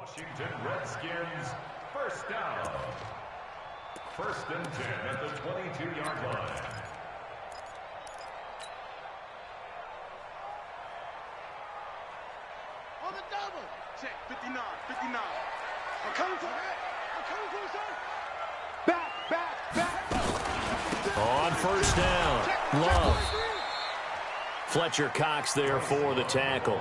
Washington Redskins, first down. First and 10 at the 22-yard line. On the double. Check, 59, 59. I'm coming for that. I'm coming for it, son. Back. On first down, Love. Fletcher Cox there for the tackle.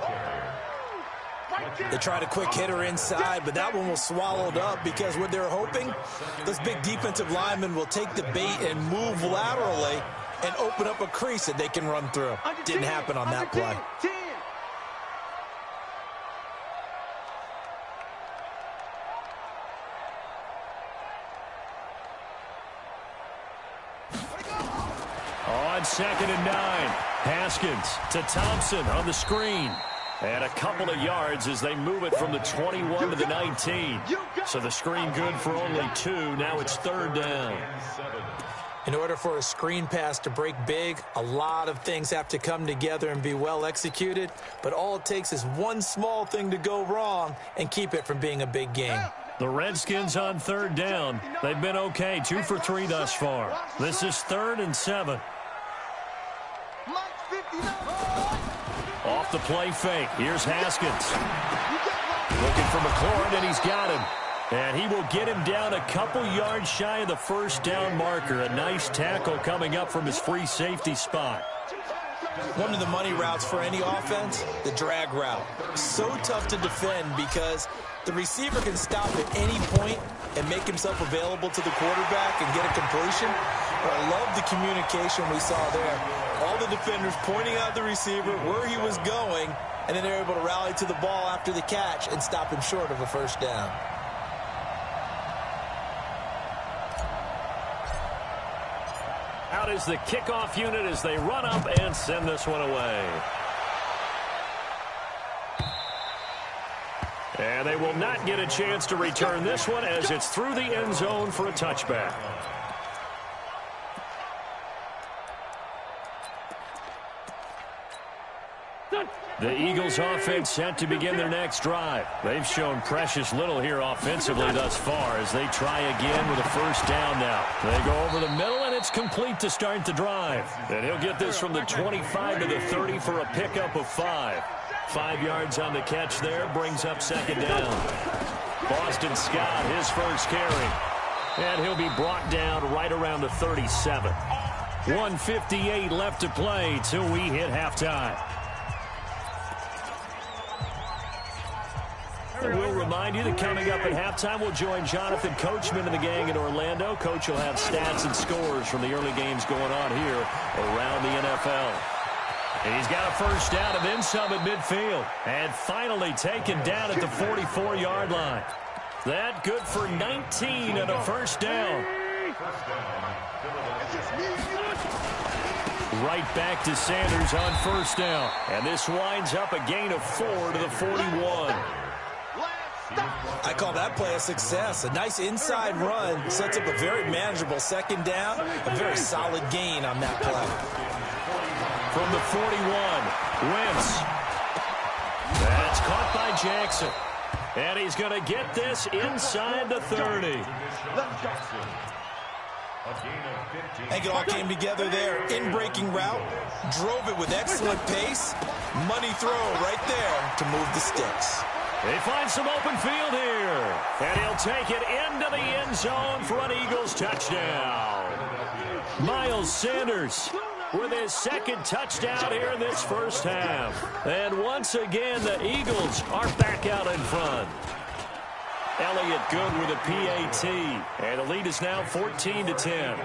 They tried a quick hitter inside, but that one was swallowed up because what they're hoping, those big defensive linemen will take the bait and move laterally and open up a crease that they can run through. Didn't happen on that play. On 2nd and 9, Haskins to Thompson on the screen. And a couple of yards as they move it from the 21 to the 19. So the screen good for only 2. Now it's 3rd down. In order for a screen pass to break big, a lot of things have to come together and be well executed. But all it takes is one small thing to go wrong and keep it from being a big game. The Redskins on 3rd down. They've been okay, 2 for 3 thus far. This is 3rd and 7. Off the play fake. Here's Haskins. Looking for McLaurin, and he's got him. And he will get him down a couple yards shy of the first down marker. A nice tackle coming up from his free safety spot. One of the money routes for any offense, the drag route. So tough to defend because the receiver can stop at any point and make himself available to the quarterback and get a completion. But I love the communication we saw there. All the defenders pointing out the receiver, where he was going, and then they're able to rally to the ball after the catch and stop him short of a first down. Out is the kickoff unit as they run up and send this one away. And they will not get a chance to return this one as it's through the end zone for a touchback. The Eagles offense set to begin their next drive. They've shown precious little here offensively thus far as they try again with a first down now. They go over the middle, and it's complete to start the drive. And he'll get this from the 25 to the 30 for a pickup of 5. 5 yards on the catch there, brings up 2nd down. Boston Scott, his first carry. And he'll be brought down right around the 37. 1:58 left to play till we hit halftime. We'll remind you that coming up at halftime, we'll join Jonathan Coachman and the gang in Orlando. Coach will have stats and scores from the early games going on here around the NFL. And he's got a first down and then some at midfield. And finally taken down at the 44-yard line. That good for 19 and a first down. Right back to Sanders on first down. And this winds up a gain of 4 to the 41. I call that play a success. A nice inside run sets up a very manageable 2nd down. A very solid gain on that play. From the 41, Wentz. That's caught by Jackson. And he's going to get this inside the 30. I think it all came together there. In-breaking route. Drove it with excellent pace. Money throw right there to move the sticks. They find some open field here. And he'll take it into the end zone for an Eagles touchdown. Miles Sanders with his 2nd touchdown here in this first half. And once again, the Eagles are back out in front. Elliott good with a PAT. And the lead is now 14-10.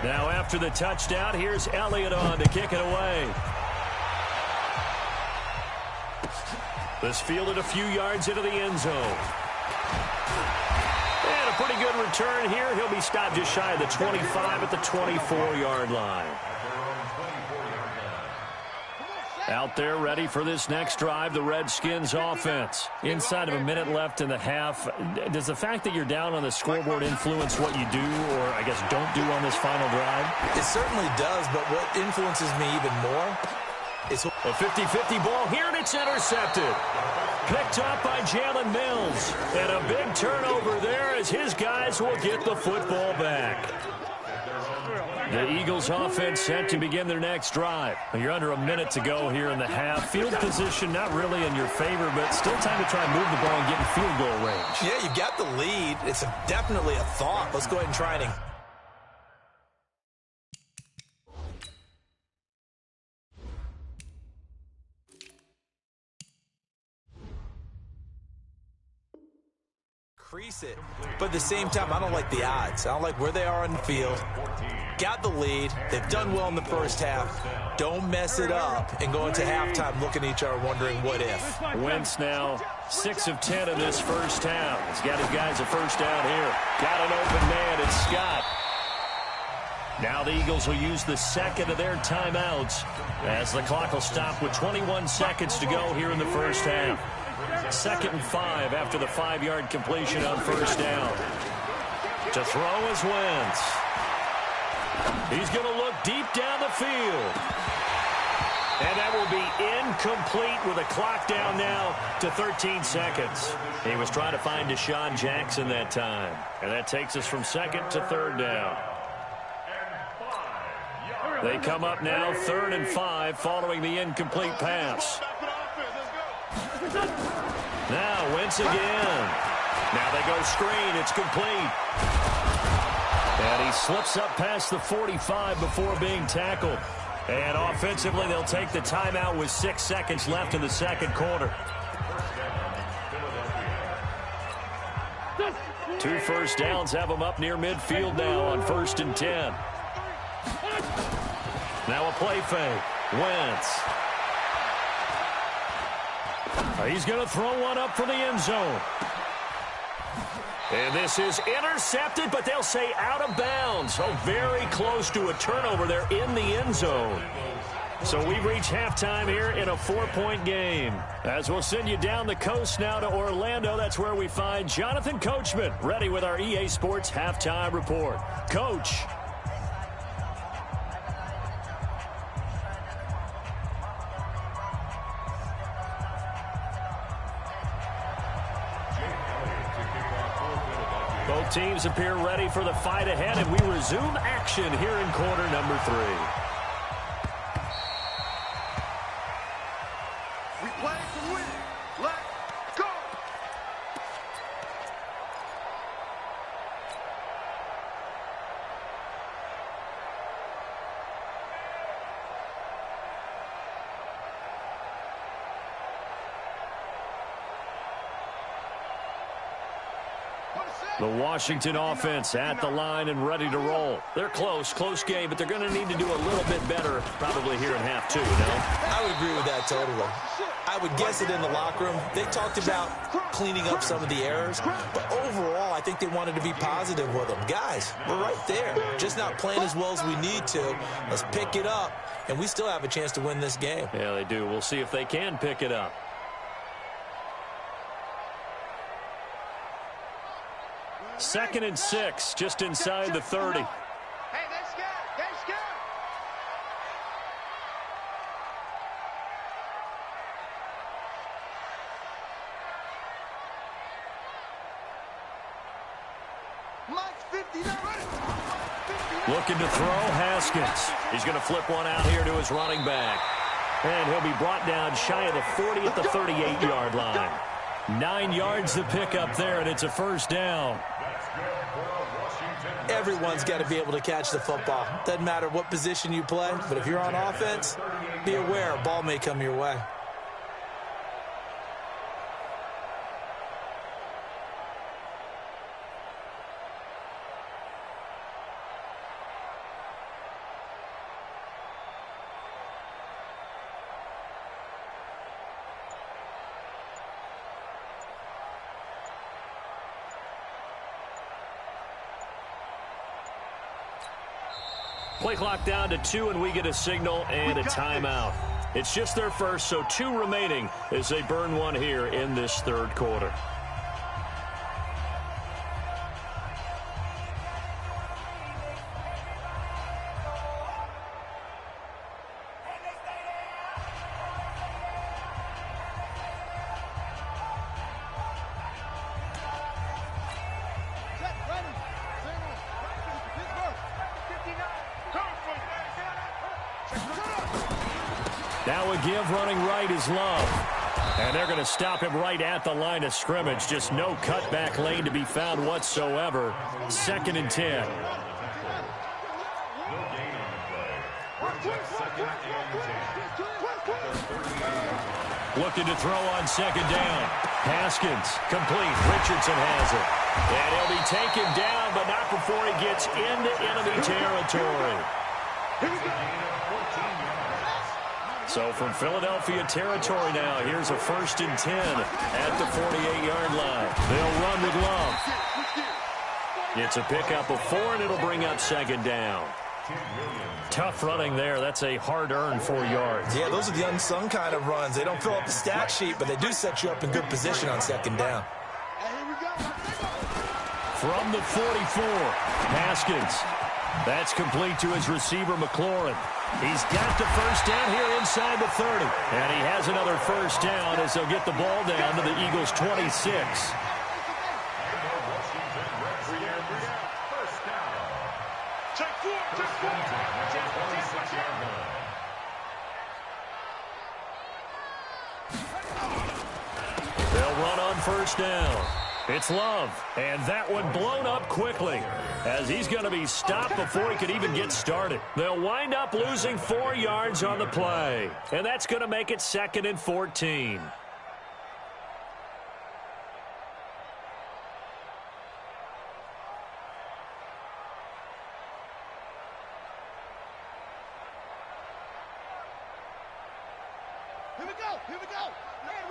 Now after the touchdown, here's Elliott on to kick it away. This fielded a few yards into the end zone. And a pretty good return here. He'll be stopped just shy of the 25 at the 24-yard line. Out there ready for this next drive, the Redskins offense. Inside of a minute left in the half. Does the fact that you're down on the scoreboard influence what you do or, I guess, don't do on this final drive? It certainly does, but what influences me even more A 50-50 ball here, and it's intercepted. Picked up by Jalen Mills. And a big turnover there as his guys will get the football back. The Eagles offense set to begin their next drive. You're under a minute to go here in the half. Field position not really in your favor, but still time to try and move the ball and get in field goal range. Yeah, you got the lead. It's definitely a thought. Let's go ahead and try it. Increase it. But at the same time, I don't like the odds. I don't like where they are on the field. Got the lead. They've done well in the first half. Don't mess it up and go into halftime looking at each other wondering what if. Wentz now 6 of 10 in this first half. He's got his guys a first down here. Got an open man. It's Scott. Now the Eagles will use the second of their timeouts as the clock will stop with 21 seconds to go here in the first half. 2nd and 5 after the 5-yard completion on first down. To throw is Wentz. He's going to look deep down the field. And that will be incomplete with a clock down now to 13 seconds. He was trying to find Deshaun Jackson that time. And that takes us from 2nd to 3rd down. They come up now 3rd and 5 following the incomplete pass. Now Wentz again. Now they go screen. It's complete. And he slips up past the 45 before being tackled. And offensively, they'll take the timeout with 6 seconds left in the second quarter. 2 first downs have them up near midfield now on 1st and 10. Now a play fake. Wentz. He's going to throw one up for the end zone. And this is intercepted, but they'll say out of bounds. So very close to a turnover there in the end zone. So we reach halftime here in a 4-point game. As we'll send you down the coast now to Orlando, that's where we find Jonathan Coachman, ready with our EA Sports Halftime Report. Coach. Both teams appear ready for the fight ahead, and we resume action here in quarter number 3. We play to win. Let's go. The Washington offense at the line and ready to roll. They're close game, but they're going to need to do a little bit better probably here in half 2, no? I would agree with that totally. I would guess it in the locker room. They talked about cleaning up some of the errors, but overall, I think they wanted to be positive with them. Guys, we're right there. Just not playing as well as we need to. Let's pick it up, and we still have a chance to win this game. Yeah, they do. We'll see if they can pick it up. 2nd and 6, just inside the 30. Hey, they're scared. They're scared. Mike's 50, they're ready. Looking to throw, Haskins. He's going to flip one out here to his running back. And he'll be brought down shy of the 40 at the 38-yard line. 9 yards to pick up there, and it's a first down. Everyone's got to be able to catch the football. Doesn't matter what position you play, but if you're on offense, be aware a ball may come your way. Play clock down to 2, and we get a signal and a timeout. It's just their first, so 2 remaining as they burn one here in this third quarter. Now a give running right is Love. And they're going to stop him right at the line of scrimmage. Just no cutback lane to be found whatsoever. 2nd and 10. Looking to throw on 2nd down. Haskins, complete. Richardson has it. And he'll be taken down, but not before he gets into enemy territory. So from Philadelphia territory now, here's a 1st and 10 at the 48-yard line. They'll run with Love. It's a pickup of 4, and it'll bring up 2nd down. Tough running there. That's a hard-earned 4 yards. Yeah, those are the unsung kind of runs. They don't fill up the stat sheet, but they do set you up in good position on 2nd down. From the 44, Haskins. That's complete to his receiver, McLaurin. He's got the 1st down here inside the 30. And he has another 1st down as they'll get the ball down to the Eagles' 26. They'll run on 1st down. It's Love, and that one blown up quickly as he's going to be stopped before he could even get started. They'll wind up losing 4 yards on the play, and that's going to make it 2nd and 14. Here we go. Here we go. Man,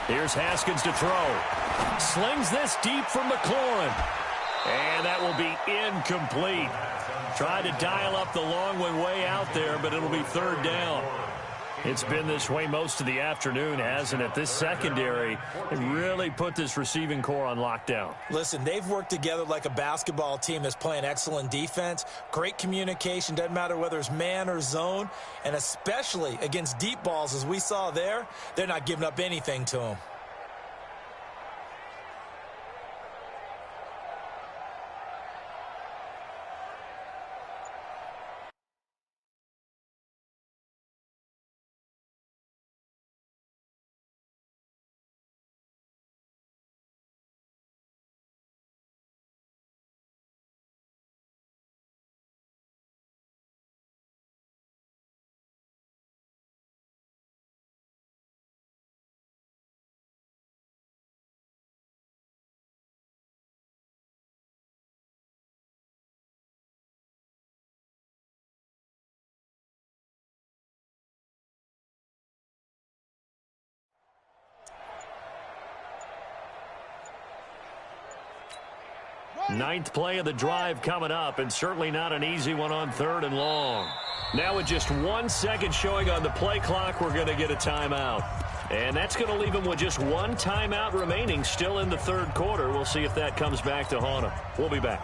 Here's Haskins to throw. Slings this deep from McLaurin. And that will be incomplete. Tried to dial up the long one way out there, but it'll be 3rd down. It's been this way most of the afternoon, hasn't it? This secondary really put this receiving core on lockdown. Listen, they've worked together like a basketball team that's playing excellent defense. Great communication, doesn't matter whether it's man or zone. And especially against deep balls, as we saw there, they're not giving up anything to them. Ninth play of the drive coming up, and certainly not an easy one on 3rd and long. Now with just 1 second showing on the play clock, we're going to get a timeout. And that's going to leave them with just 1 timeout remaining still in the 3rd quarter. We'll see if that comes back to haunt them. We'll be back.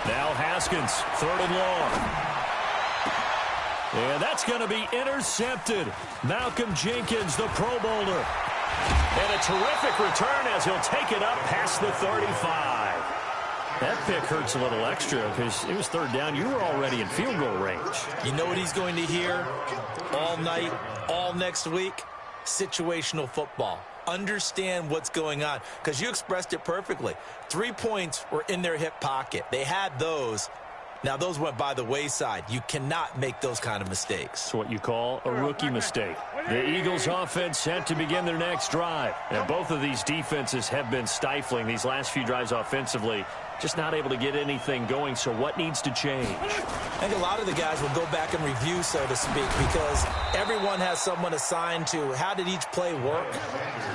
Now Haskins, 3rd and long. And that's going to be intercepted. Malcolm Jenkins, the Pro Bowler. And a terrific return as he'll take it up past the 35. That pick hurts a little extra because it was 3rd down. You were already in field goal range. You know what he's going to hear all night, all next week? Situational football. Understand what's going on, because you expressed it perfectly. 3 points were in their hip pocket. They had those. Now, those went by the wayside. You cannot make those kind of mistakes. It's what you call a rookie mistake. The Eagles offense set to begin their next drive. And both of these defenses have been stifling these last few drives offensively. Just not able to get anything going, so what needs to change? I think a lot of the guys will go back and review, so to speak, because everyone has someone assigned to how did each play work.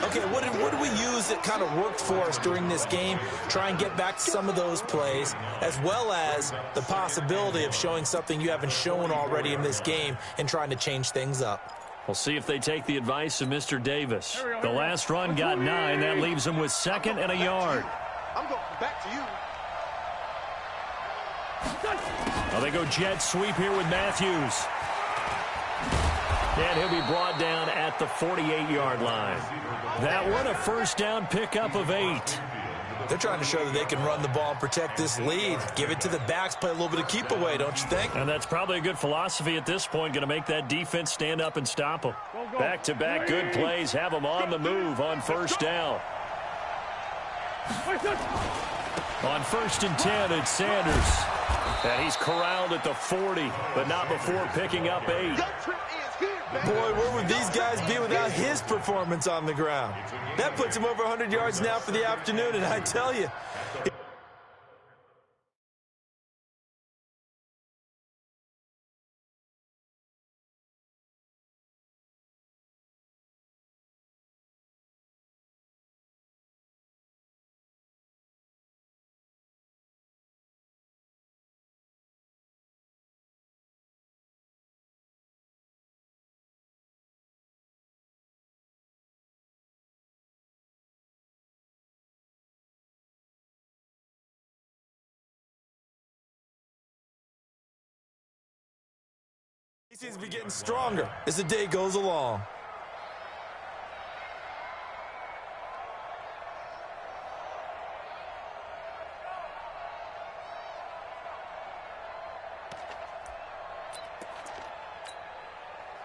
Okay, what did we use that kind of worked for us during this game? Try and get back to some of those plays, as well as the possibility of showing something you haven't shown already in this game and trying to change things up. We'll see if they take the advice of Mr. Davis. The last run got 9. That leaves them with 2nd and a yard. I'm going back to you. Well, they go jet sweep here with Matthews. And he'll be brought down at the 48-yard line. That one a first down pickup of 8. They're trying to show that they can run the ball and protect this lead. Give it to the backs, play a little bit of keep away, don't you think? And that's probably a good philosophy at this point, going to make that defense stand up and stop them. Back-to-back good plays have them on the move on first down. On 1st and 10, it's Sanders. And he's corralled at the 40, but not before picking up 8. Boy, where would these guys be without his performance on the ground? That puts him over 100 yards now for the afternoon, and I tell you, he seems to be getting stronger as the day goes along.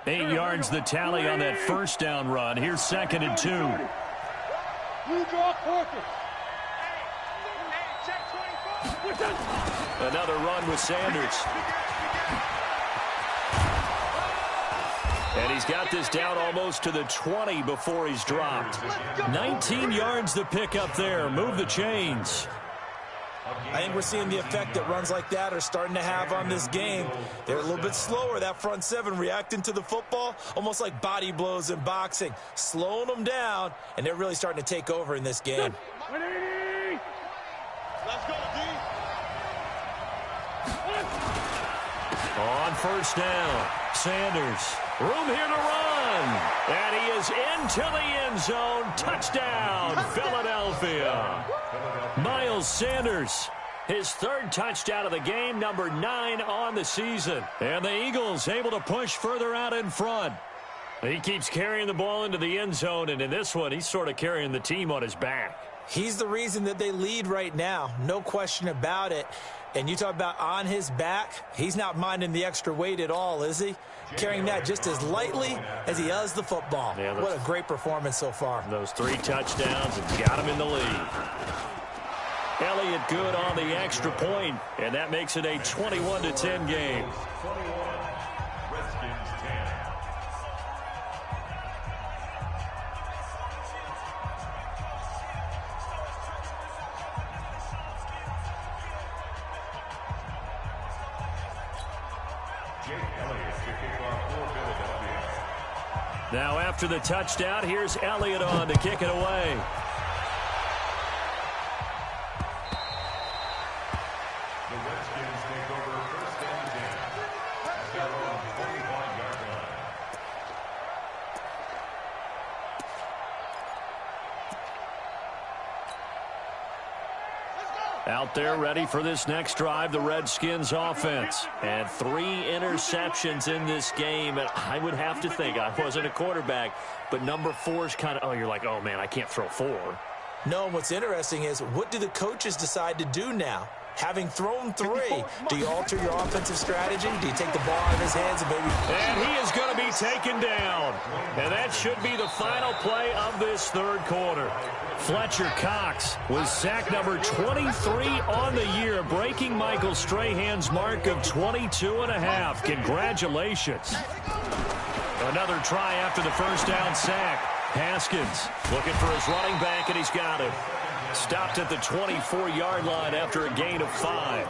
Eight yards the tally on that first down run. Here's 2nd and 2. Another run with Sanders. And he's got this down almost to the 20 before he's dropped. 19 yards to pick up there. Move the chains. I think we're seeing the effect that runs like that are starting to have on this game. They're a little bit slower, that front 7, reacting to the football, almost like body blows in boxing, slowing them down, and they're really starting to take over in this game. Let's go, D. On first down, Sanders. Room here to run. And he is into the end zone. Touchdown, Philadelphia. Miles Sanders, his 3rd touchdown of the game, number 9 on the season. And the Eagles able to push further out in front. He keeps carrying the ball into the end zone, and in this one, he's sort of carrying the team on his back. He's the reason that they lead right now, no question about it. And you talk about on his back, he's not minding the extra weight at all, is he? Carrying that just as lightly as he does the football. Yeah, what a great performance so far. Those 3 touchdowns have got him in the lead. Elliott good on the extra point, and that makes it a 21-10 game. Now after the touchdown, here's Elliott on to kick it away. The Redskins take over 1st and 10 at their own 45-yard line. Out there ready for this next drive, the Redskins offense. And 3 interceptions in this game. And I would have to think, I wasn't a quarterback, but number 4 is kind of, you're like, oh, man, I can't throw 4. No, what's interesting is, what do the coaches decide to do now? Having thrown 3, do you alter your offensive strategy? Do you take the ball out of his hands and maybe... And he is going to be taken down. And that should be the final play of this 3rd quarter. Fletcher Cox was sack number 23 on the year, breaking Michael Strahan's mark of 22.5. Congratulations. Another try after the first down sack. Haskins looking for his running back, and he's got him. Stopped at the 24-yard line after a gain of 5.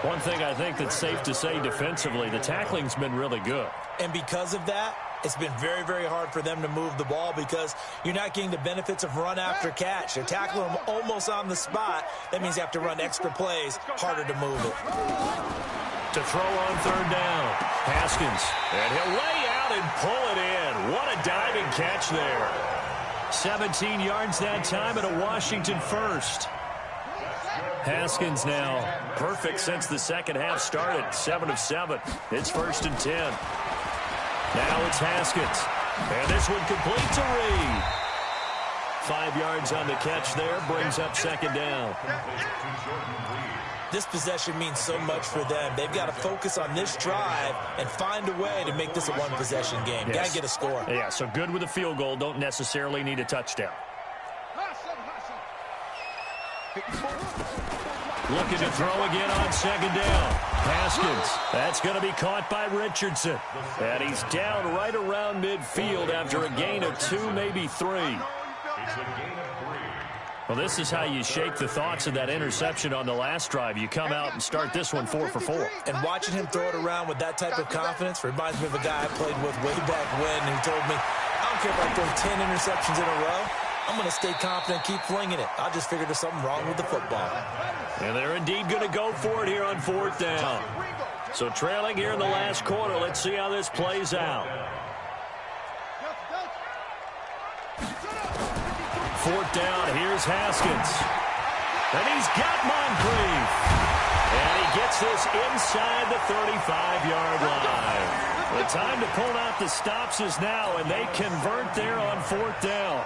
One thing I think that's safe to say defensively, the tackling's been really good. And because of that, it's been very, very hard for them to move the ball because you're not getting the benefits of run after catch. They're tackling them almost on the spot. That means you have to run extra plays, harder to move it. To throw on 3rd down. Haskins, and he'll lay out and pull it in. What a diving catch there. 17 yards that time and a Washington first. Haskins now perfect since the second half started. 7 of 7. It's 1st and 10. Now it's Haskins. And this one complete to Reed. 5 yards on the catch there. Brings up 2nd down. This possession means so much for them. They've got to focus on this drive and find a way to make this a one-possession game. Yes. Got to get a score. Yeah, so good with a field goal. Don't necessarily need a touchdown. Looking to throw again on 2nd down. Haskins. That's going to be caught by Richardson. And he's down right around midfield after a gain of 2, maybe 3. It's a gain of 3. Well, this is how you shake the thoughts of that interception on the last drive. You come out and start this one 4 for 4. And watching him throw it around with that type of confidence reminds me of a guy I played with way back when who told me, I don't care if I throw 10 interceptions in a row. I'm going to stay confident, keep flinging it. I just figured there's something wrong with the football. And they're indeed going to go for it here on 4th down. So trailing here in the last quarter. Let's see how this plays out. 4th down, here's Haskins. And he's got Moncrief. And he gets this inside the 35-yard line. The time to pull out the stops is now, and they convert there on 4th down.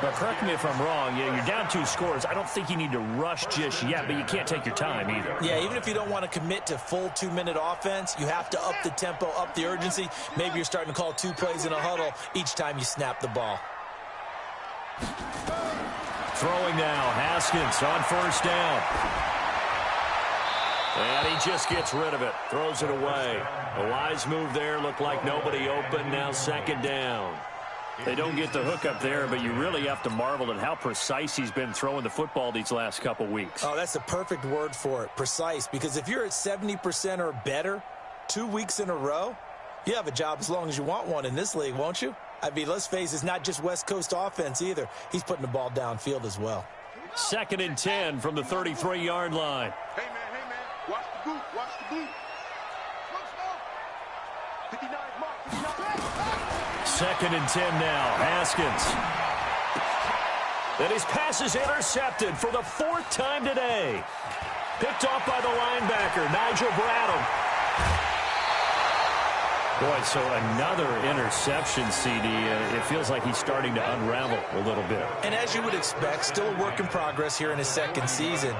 But correct me if I'm wrong, you're down 2 scores. I don't think you need to rush just yet, but you can't take your time either. Yeah, even if you don't want to commit to full 2-minute offense, you have to up the tempo, up the urgency. Maybe you're starting to call 2 plays in a huddle each time you snap the ball. Throwing now, Haskins on 1st down. And he just gets rid of it, throws it away. A wise move there, looked like nobody open, now 2nd down. They don't get the hook up there, but you really have to marvel at how precise he's been throwing the football these last couple weeks. Oh, that's the perfect word for it, precise, because if you're at 70% or better 2 weeks in a row, you have a job as long as you want one in this league, won't you? I mean, let's face it, it's not just West Coast offense either. He's putting the ball downfield as well. 2nd and 10 from the 33-yard line. Hey, man, watch the boot, watch the boot. 59 mark, 59. 2nd and 10 now, Haskins. And his pass is intercepted for the 4th time today. Picked off by the linebacker, Nigel Bradham. Boy, so another interception, CD. It feels like he's starting to unravel a little bit. And as you would expect, still a work in progress here in his 2nd season.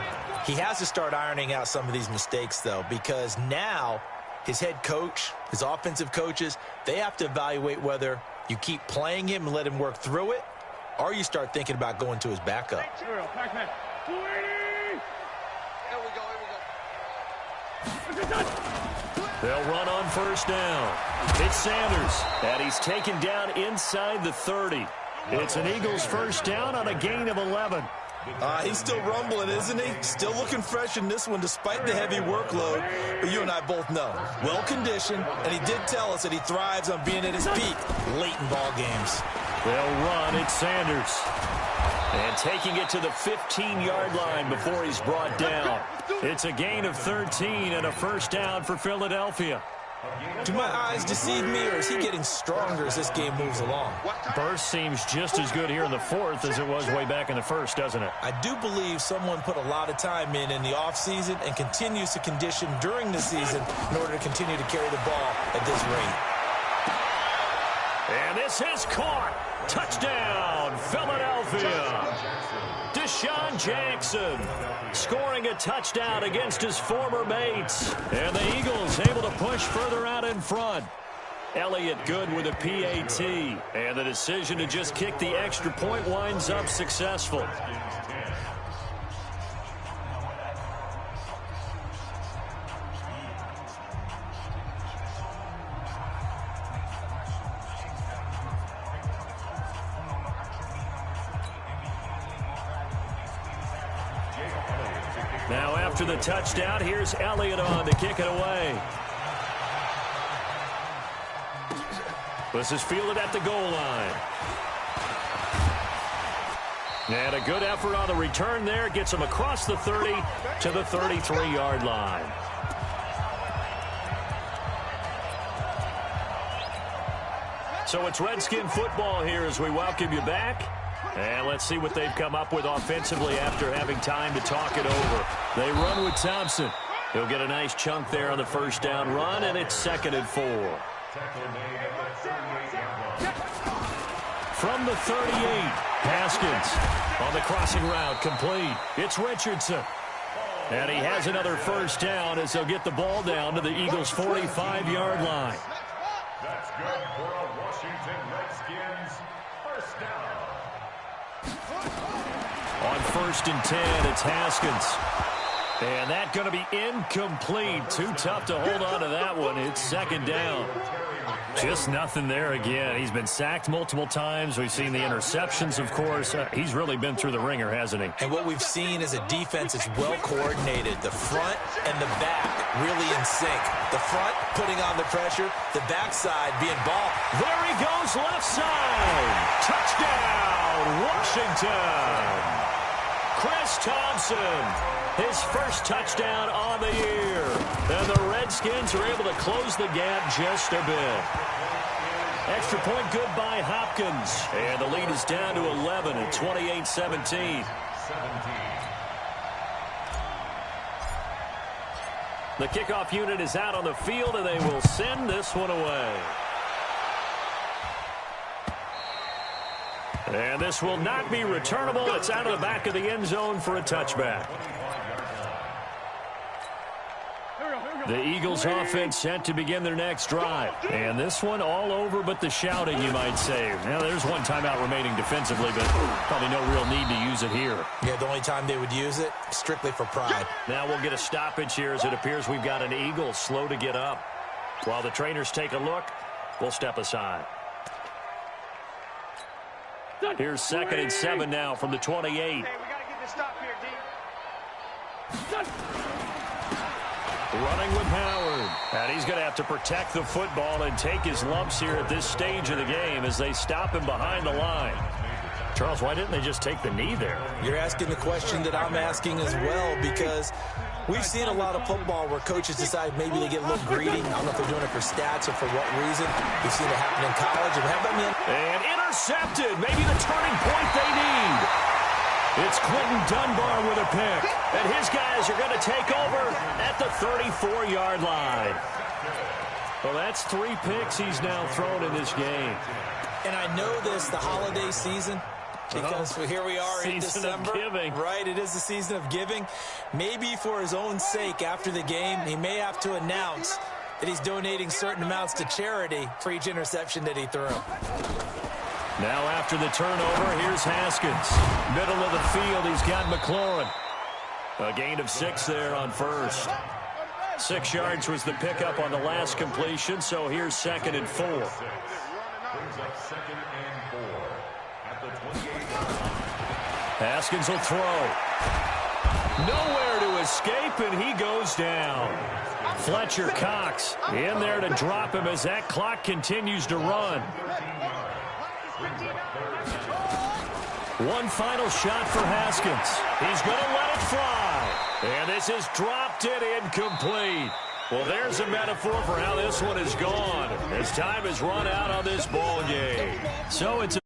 He has to start ironing out some of these mistakes, though, because now his head coach, his offensive coaches, they have to evaluate whether you keep playing him and let him work through it, or you start thinking about going to his backup. There we go. They'll run on 1st down. It's Sanders, and he's taken down inside the 30. It's an Eagles 1st down on a gain of 11. He's still rumbling, isn't he? Still looking fresh in this one despite the heavy workload. But you and I both know, well-conditioned, and he did tell us that he thrives on being at his peak late in ball games. They'll run. It's Sanders. And taking it to the 15-yard line before he's brought down. It's a gain of 13 and a 1st down for Philadelphia. Do my eyes deceive me, or is he getting stronger as this game moves along? Burst seems just as good here in the 4th as it was way back in the 1st, doesn't it? I do believe someone put a lot of time in the offseason and continues to condition during the season in order to continue to carry the ball at this rate. And this is caught. Touchdown, Philadelphia. Deshaun Jackson scoring a touchdown against his former mates. And the Eagles able to push further out in front. Elliott good with a PAT. And the decision to just kick the extra point winds up successful. Now after the touchdown, here's Elliott on to kick it away. This is fielded at the goal line. And a good effort on the return there. Gets him across the 30 to the 33-yard line. So it's Redskin football here as we welcome you back. And let's see what they've come up with offensively after having time to talk it over. They run with Thompson. He'll get a nice chunk there on the first down run, and it's 2nd and 4. From the 38, Haskins on the crossing route, complete. It's Richardson. And he has another first down as they'll get the ball down to the Eagles' 45-yard line. That's good for a Washington Redskins first down. On 1st and 10, it's Haskins. And that's going to be incomplete. Too tough to hold on to that one. It's 2nd down. Just nothing there again. He's been sacked multiple times. We've seen the interceptions, of course. He's really been through the ringer, hasn't he? And what we've seen is a defense that's well coordinated. The front and the back really in sync. The front putting on the pressure. The backside being ball. There he goes, left side. Touchdown, Washington. Chris Thompson, his first touchdown on the year. And the Redskins are able to close the gap just a bit. Extra point good by Hopkins. And the lead is down to 11 at 28-17. The kickoff unit is out on the field, and they will send this one away. And this will not be returnable. It's out of the back of the end zone for a touchback. The Eagles offense set to begin their next drive. And this one all over but the shouting, you might say. Now, there's one timeout remaining defensively, but probably no real need to use it here. Yeah, the only time they would use it, strictly for pride. Now we'll get a stoppage here as it appears we've got an Eagle slow to get up. While the trainers take a look, we'll step aside. Here's 2nd and 7 now from the 28. Hey, we got to get this stop here, D. Running with Howard. And he's going to have to protect the football and take his lumps here at this stage of the game as they stop him behind the line. Charles, why didn't they just take the knee there? You're asking the question that I'm asking as well, because we've seen a lot of football where coaches decide maybe they get a little greedy. I don't know if they're doing it for stats or for what reason. We've seen it happen in college. And intercepted. Maybe the turning point they need. It's Quentin Dunbar with a pick. And his guys are going to take over at the 34-yard line. Well, that's 3 picks he's now thrown in this game. And I know this, the holiday season, because here we are in December. Season of giving. Right, it is the season of giving. Maybe for his own sake after the game, he may have to announce that he's donating certain amounts to charity for each interception that he threw. Now after the turnover, here's Haskins. Middle of the field, he's got McLaurin. A gain of 6 there on first. 6 yards was the pickup on the last completion, so here's 2nd and 4. Brings up 2nd and 4 at the 28-yard line. Haskins will throw. Nowhere to escape, and he goes down. Fletcher Cox in there to drop him as that clock continues to run. One final shot for Haskins. He's going to let it fly. And this is dropped it incomplete. Well, there's a metaphor for how this one is gone as time has run out on this ball game. So it's a